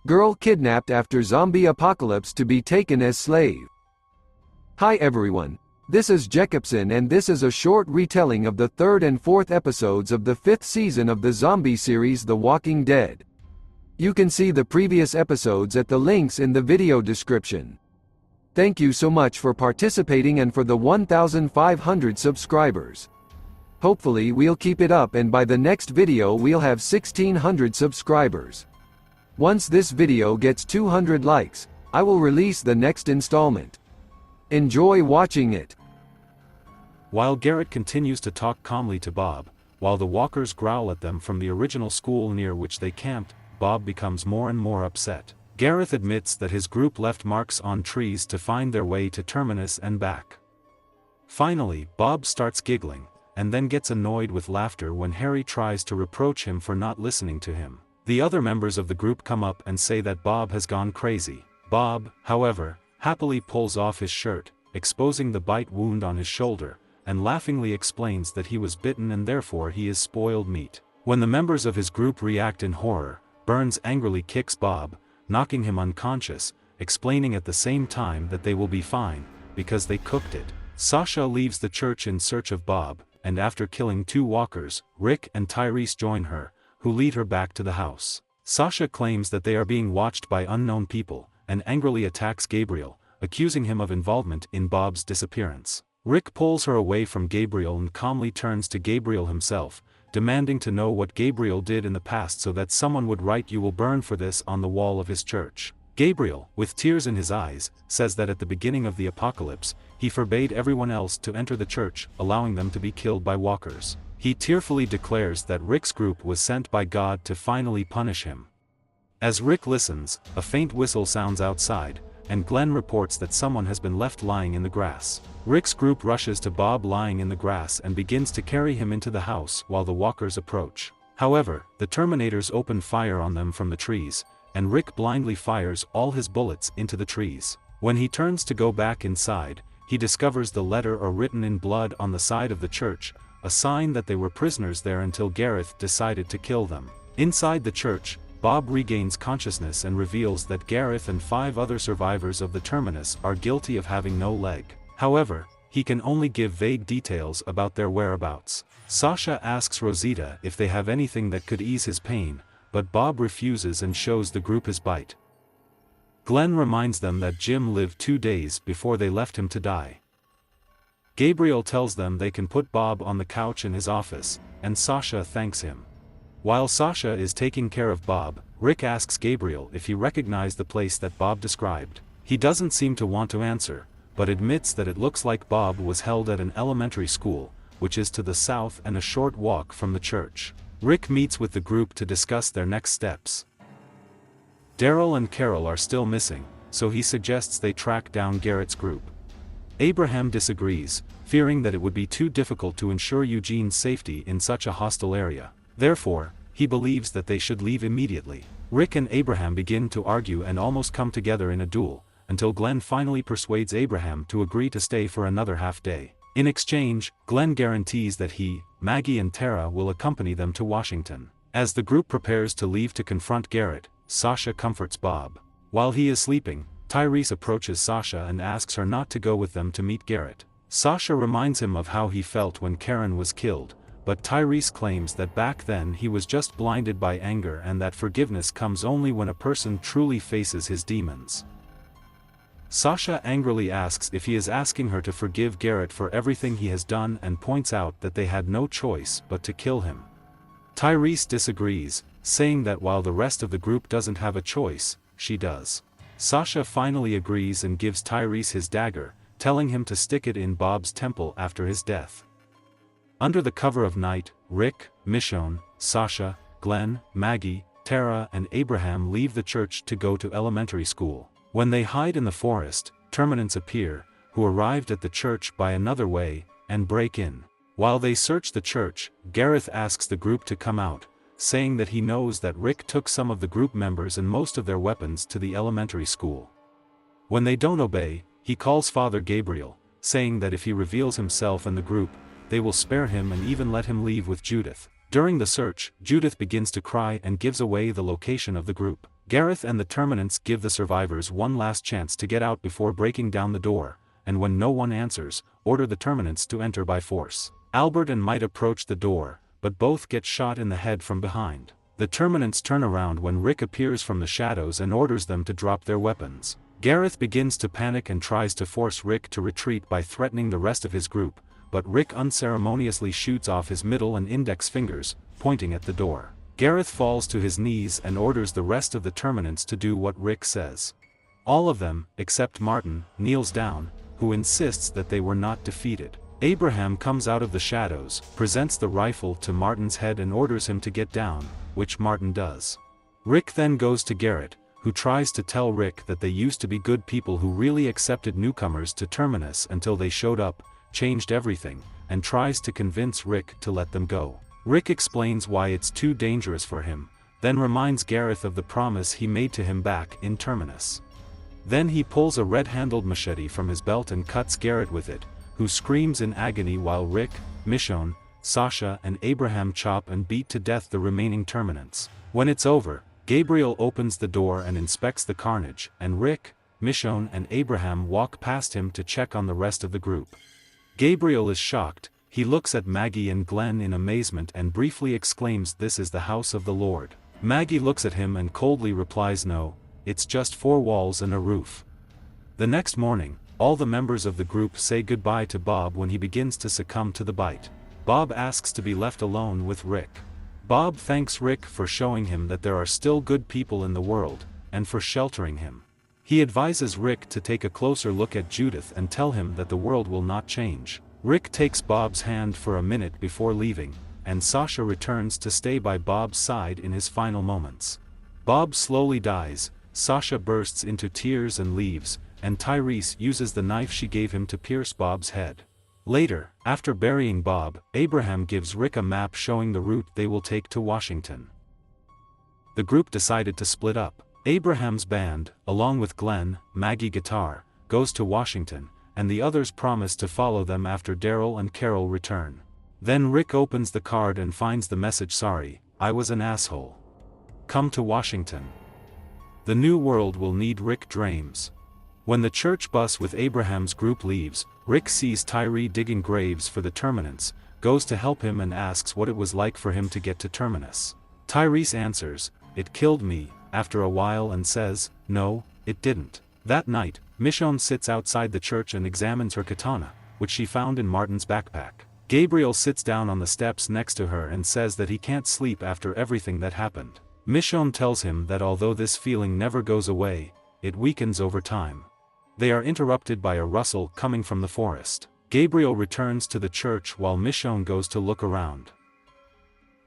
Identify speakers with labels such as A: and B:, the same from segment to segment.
A: Girl kidnapped after zombie apocalypse to be taken as slave. Hi everyone. This is Jacobson and this is a short retelling of the third and fourth episodes of the fifth season of the zombie series The Walking Dead. You can see the previous episodes at the links in the video description. Thank you so much for participating and for the 1,500 subscribers. Hopefully we'll keep it up and by the next video we'll have 1,600 subscribers. Once this video gets 200 likes, I will release the next installment. Enjoy watching it.
B: While Garrett continues to talk calmly to Bob, while the walkers growl at them from the original school near which they camped, Bob becomes more and more upset. Gareth admits that his group left marks on trees to find their way to Terminus and back. Finally, Bob starts giggling, and then gets annoyed with laughter when Harry tries to reproach him for not listening to him. The other members of the group come up and say that Bob has gone crazy. Bob, however, happily pulls off his shirt, exposing the bite wound on his shoulder, and laughingly explains that he was bitten and therefore he is spoiled meat. When the members of his group react in horror, Burns angrily kicks Bob, knocking him unconscious, explaining at the same time that they will be fine, because they cooked it. Sasha leaves the church in search of Bob, and after killing two walkers, Rick and Tyrese join her, who lead her back to the house. Sasha claims that they are being watched by unknown people, and angrily attacks Gabriel, accusing him of involvement in Bob's disappearance. Rick pulls her away from Gabriel and calmly turns to Gabriel himself, demanding to know what Gabriel did in the past so that someone would write "You will burn for this" on the wall of his church. Gabriel, with tears in his eyes, says that at the beginning of the apocalypse, he forbade everyone else to enter the church, allowing them to be killed by walkers. He tearfully declares that Rick's group was sent by God to finally punish him. As Rick listens, a faint whistle sounds outside, and Glenn reports that someone has been left lying in the grass. Rick's group rushes to Bob lying in the grass and begins to carry him into the house while the walkers approach. However, the Terminators open fire on them from the trees, and Rick blindly fires all his bullets into the trees. When he turns to go back inside, he discovers the letter written in blood on the side of the church, a sign that they were prisoners there until Gareth decided to kill them. Inside the church, Bob regains consciousness and reveals that Gareth and 5 other survivors of the Terminus are guilty of having no leg. However, he can only give vague details about their whereabouts. Sasha asks Rosita if they have anything that could ease his pain, but Bob refuses and shows the group his bite. Glenn reminds them that Jim lived 2 days before they left him to die. Gabriel tells them they can put Bob on the couch in his office, and Sasha thanks him. While Sasha is taking care of Bob, Rick asks Gabriel if he recognized the place that Bob described. He doesn't seem to want to answer, but admits that it looks like Bob was held at an elementary school, which is to the south and a short walk from the church. Rick meets with the group to discuss their next steps. Daryl and Carol are still missing, so he suggests they track down Garrett's group. Abraham disagrees, fearing that it would be too difficult to ensure Eugene's safety in such a hostile area. Therefore, he believes that they should leave immediately. Rick and Abraham begin to argue and almost come together in a duel, until Glenn finally persuades Abraham to agree to stay for another half day. In exchange, Glenn guarantees that he, Maggie and Tara will accompany them to Washington. As the group prepares to leave to confront Garrett, Sasha comforts Bob. While he is sleeping, Tyrese approaches Sasha and asks her not to go with them to meet Garrett. Sasha reminds him of how he felt when Karen was killed, but Tyrese claims that back then he was just blinded by anger and that forgiveness comes only when a person truly faces his demons. Sasha angrily asks if he is asking her to forgive Garrett for everything he has done and points out that they had no choice but to kill him. Tyrese disagrees, saying that while the rest of the group doesn't have a choice, she does. Sasha finally agrees and gives Tyrese his dagger, telling him to stick it in Bob's temple after his death. Under the cover of night, Rick, Michonne, Sasha, Glenn, Maggie, Tara and Abraham leave the church to go to elementary school. When they hide in the forest, Terminants appear, who arrived at the church by another way, and break in. While they search the church, Gareth asks the group to come out, saying that he knows that Rick took some of the group members and most of their weapons to the elementary school. When they don't obey, he calls Father Gabriel, saying that if he reveals himself and the group, they will spare him and even let him leave with Judith. During the search, Judith begins to cry and gives away the location of the group. Gareth and the Terminants give the survivors one last chance to get out before breaking down the door, and when no one answers, order the Terminants to enter by force. Albert and Might approach the door, but both get shot in the head from behind. The Terminants turn around when Rick appears from the shadows and orders them to drop their weapons. Gareth begins to panic and tries to force Rick to retreat by threatening the rest of his group, but Rick unceremoniously shoots off his middle and index fingers, pointing at the door. Gareth falls to his knees and orders the rest of the Terminants to do what Rick says. All of them, except Martin, kneels down, who insists that they were not defeated. Abraham comes out of the shadows, presents the rifle to Martin's head and orders him to get down, which Martin does. Rick then goes to Garrett, who tries to tell Rick that they used to be good people who really accepted newcomers to Terminus until they showed up, changed everything, and tries to convince Rick to let them go. Rick explains why it's too dangerous for him, then reminds Gareth of the promise he made to him back in Terminus. Then he pulls a red-handled machete from his belt and cuts Garrett with it, who screams in agony while Rick, Michonne, Sasha and Abraham chop and beat to death the remaining Terminants. When it's over, Gabriel opens the door and inspects the carnage, and Rick, Michonne and Abraham walk past him to check on the rest of the group. Gabriel is shocked. He looks at Maggie and Glenn in amazement and briefly exclaims, "This is the house of the Lord." Maggie looks at him and coldly replies, "No, it's just 4 walls and a roof." The next morning, all the members of the group say goodbye to Bob when he begins to succumb to the bite. Bob asks to be left alone with Rick. Bob thanks Rick for showing him that there are still good people in the world, and for sheltering him. He advises Rick to take a closer look at Judith and tell him that the world will not change. Rick takes Bob's hand for a minute before leaving, and Sasha returns to stay by Bob's side in his final moments. Bob slowly dies, Sasha bursts into tears and leaves, and Tyrese uses the knife she gave him to pierce Bob's head. Later, after burying Bob, Abraham gives Rick a map showing the route they will take to Washington. The group decided to split up. Abraham's band, along with Glenn, Maggie guitar, goes to Washington, and the others promise to follow them after Daryl and Carol return. Then Rick opens the card and finds the message, "Sorry, I was an asshole. Come to Washington. The new world will need Rick Drames." When the church bus with Abraham's group leaves, Rick sees Tyree digging graves for the Terminants, goes to help him and asks what it was like for him to get to Terminus. Tyrese answers, "It killed me," after a while and says, "No, it didn't." That night, Michonne sits outside the church and examines her katana, which she found in Martin's backpack. Gabriel sits down on the steps next to her and says that he can't sleep after everything that happened. Michonne tells him that although this feeling never goes away, it weakens over time. They are interrupted by a rustle coming from the forest. Gabriel returns to the church while Michonne goes to look around.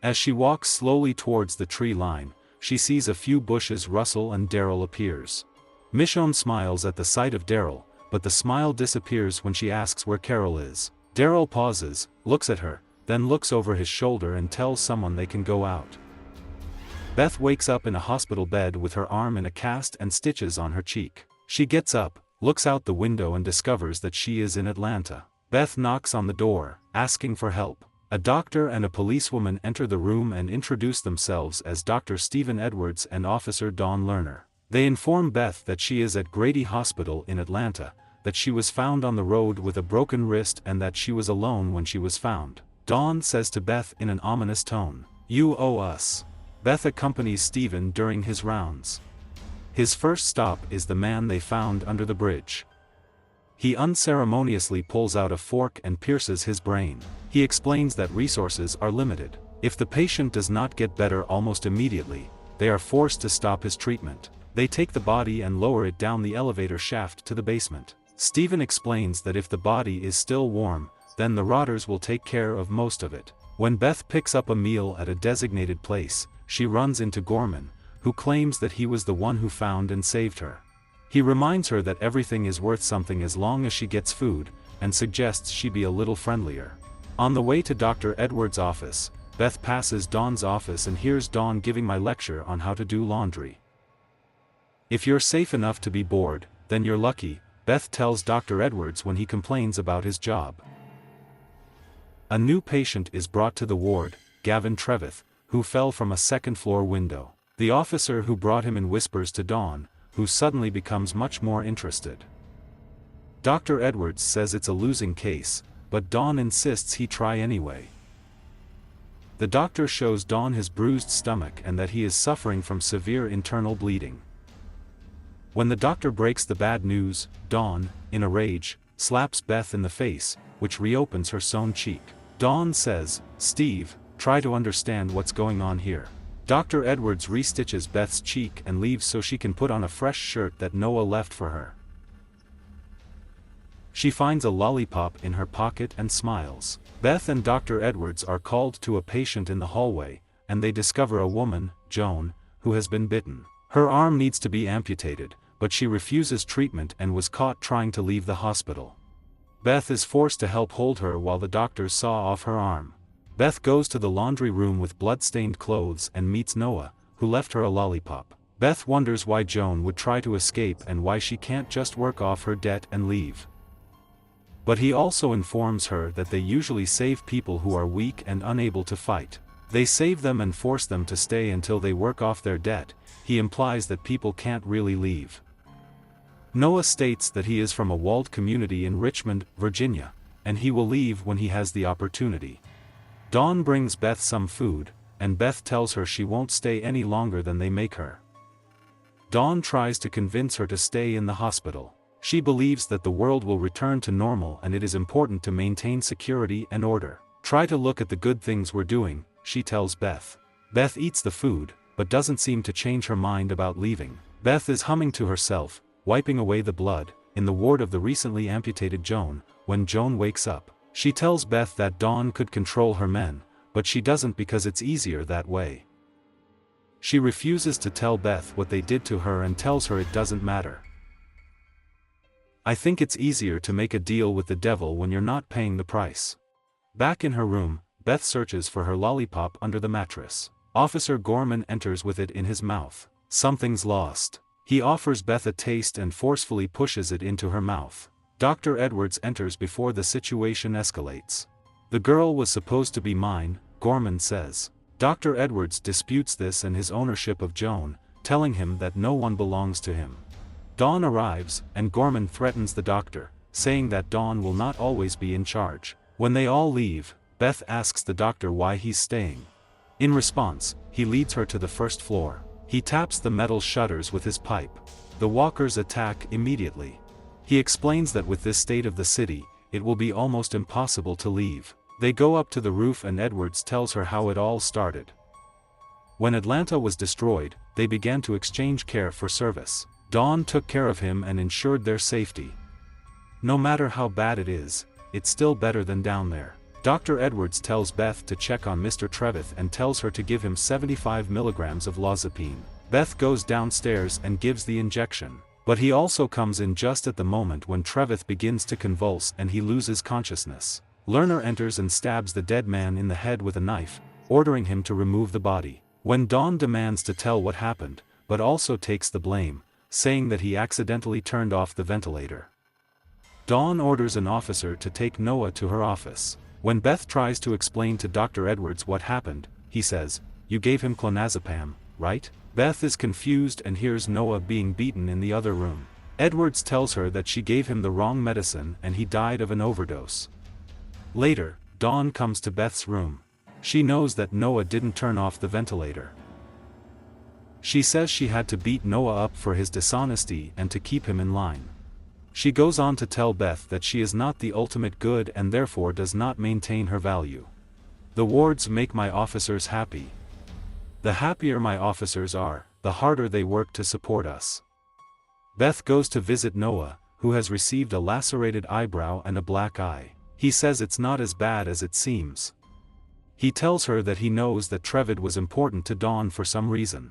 B: As she walks slowly towards the tree line, she sees a few bushes rustle and Daryl appears. Michonne smiles at the sight of Daryl, but the smile disappears when she asks where Carol is. Daryl pauses, looks at her, then looks over his shoulder and tells someone they can go out. Beth wakes up in a hospital bed with her arm in a cast and stitches on her cheek. She gets up, looks out the window and discovers that she is in Atlanta. Beth knocks on the door, asking for help. A doctor and a policewoman enter the room and introduce themselves as Dr. Stephen Edwards and Officer Dawn Lerner. They inform Beth that she is at Grady Hospital in Atlanta, that she was found on the road with a broken wrist and that she was alone when she was found. Dawn says to Beth in an ominous tone, "You owe us." Beth accompanies Stephen during his rounds. His first stop is the man they found under the bridge. He unceremoniously pulls out a fork and pierces his brain. He explains that resources are limited. If the patient does not get better almost immediately, they are forced to stop his treatment. They take the body and lower it down the elevator shaft to the basement. Stephen explains that if the body is still warm, then the rotters will take care of most of it. When Beth picks up a meal at a designated place, she runs into Gorman, who claims that he was the one who found and saved her. He reminds her that everything is worth something as long as she gets food, and suggests she be a little friendlier. On the way to Dr. Edwards' office, Beth passes Dawn's office and hears Dawn giving my lecture on how to do laundry. "If you're safe enough to be bored, then you're lucky," Beth tells Dr. Edwards when he complains about his job. A new patient is brought to the ward, Gavin Trevith, who fell from a second-floor window. The officer who brought him in whispers to Dawn, who suddenly becomes much more interested. Dr. Edwards says it's a losing case, but Dawn insists he try anyway. The doctor shows Dawn his bruised stomach and that he is suffering from severe internal bleeding. When the doctor breaks the bad news, Dawn, in a rage, slaps Beth in the face, which reopens her sewn cheek. Dawn says, "Steve, try to understand what's going on here." Dr. Edwards restitches Beth's cheek and leaves so she can put on a fresh shirt that Noah left for her. She finds a lollipop in her pocket and smiles. Beth and Dr. Edwards are called to a patient in the hallway, and they discover a woman, Joan, who has been bitten. Her arm needs to be amputated, but she refuses treatment and was caught trying to leave the hospital. Beth is forced to help hold her while the doctors saw off her arm. Beth goes to the laundry room with blood-stained clothes and meets Noah, who left her a lollipop. Beth wonders why Joan would try to escape and why she can't just work off her debt and leave. But he also informs her that they usually save people who are weak and unable to fight. They save them and force them to stay until they work off their debt. He implies that people can't really leave. Noah states that he is from a walled community in Richmond, Virginia, and he will leave when he has the opportunity. Dawn brings Beth some food, and Beth tells her she won't stay any longer than they make her. Dawn tries to convince her to stay in the hospital. She believes that the world will return to normal and it is important to maintain security and order. "Try to look at the good things we're doing," she tells Beth. Beth eats the food, but doesn't seem to change her mind about leaving. Beth is humming to herself, wiping away the blood, in the ward of the recently amputated Joan. When Joan wakes up, she tells Beth that Dawn could control her men, but she doesn't because it's easier that way. She refuses to tell Beth what they did to her and tells her it doesn't matter. "I think it's easier to make a deal with the devil when you're not paying the price." Back in her room, Beth searches for her lollipop under the mattress. Officer Gorman enters with it in his mouth. Something's lost. He offers Beth a taste and forcefully pushes it into her mouth. Dr. Edwards enters before the situation escalates. "The girl was supposed to be mine," Gorman says. Dr. Edwards disputes this and his ownership of Joan, telling him that no one belongs to him. Dawn arrives, and Gorman threatens the doctor, saying that Dawn will not always be in charge. When they all leave, Beth asks the doctor why he's staying. In response, he leads her to the first floor. He taps the metal shutters with his pipe. The walkers attack immediately. He explains that with this state of the city, it will be almost impossible to leave. They go up to the roof and Edwards tells her how it all started. When Atlanta was destroyed, they began to exchange care for service. Dawn took care of him and ensured their safety. No matter how bad it is, it's still better than down there. Dr. Edwards tells Beth to check on Mr. Trevith and tells her to give him 75 milligrams of lozapine. Beth goes downstairs and gives the injection, but he also comes in just at the moment when Trevith begins to convulse and he loses consciousness. Lerner enters and stabs the dead man in the head with a knife, ordering him to remove the body. When Dawn demands to tell what happened, but also takes the blame, saying that he accidentally turned off the ventilator. Dawn orders an officer to take Noah to her office. When Beth tries to explain to Dr. Edwards what happened, he says, "You gave him clonazepam, right?" Beth is confused and hears Noah being beaten in the other room. Edwards tells her that she gave him the wrong medicine and he died of an overdose. Later, Dawn comes to Beth's room. She knows that Noah didn't turn off the ventilator. She says she had to beat Noah up for his dishonesty and to keep him in line. She goes on to tell Beth that she is not the ultimate good and therefore does not maintain her value. "The wards make my officers happy. The happier my officers are, the harder they work to support us." Beth goes to visit Noah, who has received a lacerated eyebrow and a black eye. He says it's not as bad as it seems. He tells her that he knows that Trevith was important to Dawn for some reason.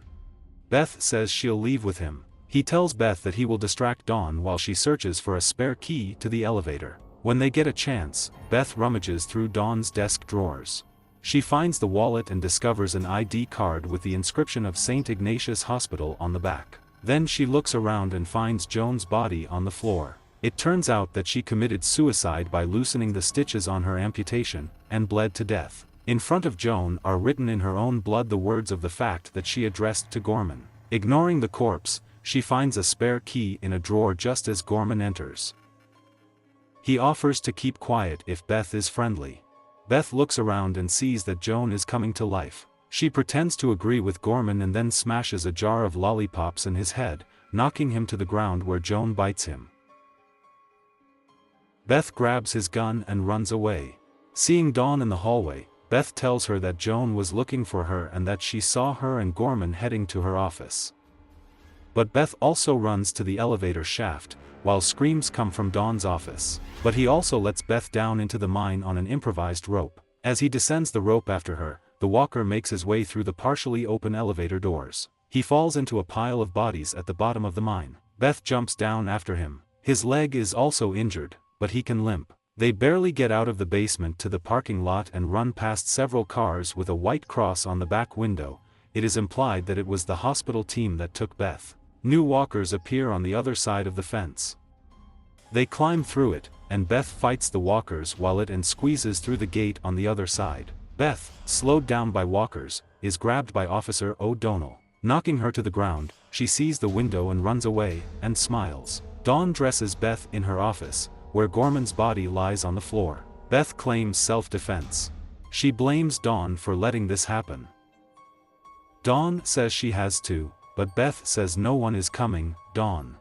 B: Beth says she'll leave with him. He tells Beth that he will distract Dawn while she searches for a spare key to the elevator. When they get a chance, Beth rummages through Dawn's desk drawers. She finds the wallet and discovers an ID card with the inscription of St. Ignatius Hospital on the back. Then she looks around and finds Joan's body on the floor. It turns out that she committed suicide by loosening the stitches on her amputation, and bled to death. In front of Joan are written in her own blood the words of the fact that she addressed to Gorman. Ignoring the corpse, she finds a spare key in a drawer just as Gorman enters. He offers to keep quiet if Beth is friendly. Beth looks around and sees that Joan is coming to life. She pretends to agree with Gorman and then smashes a jar of lollipops in his head, knocking him to the ground where Joan bites him. Beth grabs his gun and runs away. Seeing Dawn in the hallway, Beth tells her that Joan was looking for her and that she saw her and Gorman heading to her office. But Beth also runs to the elevator shaft, while screams come from Dawn's office. But he also lets Beth down into the mine on an improvised rope. As he descends the rope after her, the walker makes his way through the partially open elevator doors. He falls into a pile of bodies at the bottom of the mine. Beth jumps down after him. His leg is also injured, but he can limp. They barely get out of the basement to the parking lot and run past several cars with a white cross on the back window. It is implied that it was the hospital team that took Beth. New walkers appear on the other side of the fence. They climb through it, and Beth fights the walkers while it and squeezes through the gate on the other side. Beth, slowed down by walkers, is grabbed by Officer O'Donnell. Knocking her to the ground, she sees the window and runs away, and smiles. Dawn dresses Beth in her office, where Gorman's body lies on the floor. Beth claims self-defense. She blames Dawn for letting this happen. Dawn says she has to, but Beth says no one is coming. Dawn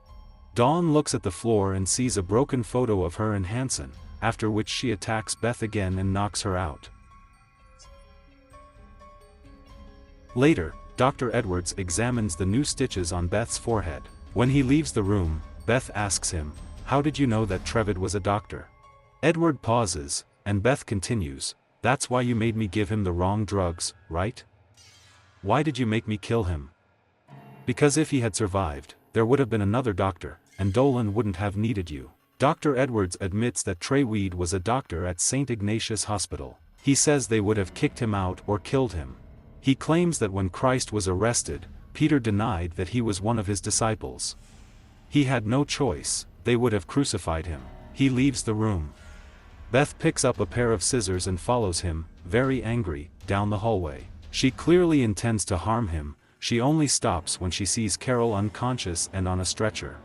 B: looks at the floor and sees a broken photo of her and Hanson, after which she attacks Beth again and knocks her out. Later, Dr. Edwards examines the new stitches on Beth's forehead. When he leaves the room, Beth asks him, "How did you know that Trevitt was a doctor?" Edward pauses, and Beth continues, "That's why you made me give him the wrong drugs, right? Why did you make me kill him? Because if he had survived, there would have been another doctor, and Dolan wouldn't have needed you." Dr. Edwards admits that Trey Weed was a doctor at St. Ignatius Hospital. He says they would have kicked him out or killed him. He claims that when Christ was arrested, Peter denied that he was one of his disciples. He had no choice, they would have crucified him. He leaves the room. Beth picks up a pair of scissors and follows him, very angry, down the hallway. She clearly intends to harm him. She only stops when she sees Carol unconscious and on a stretcher.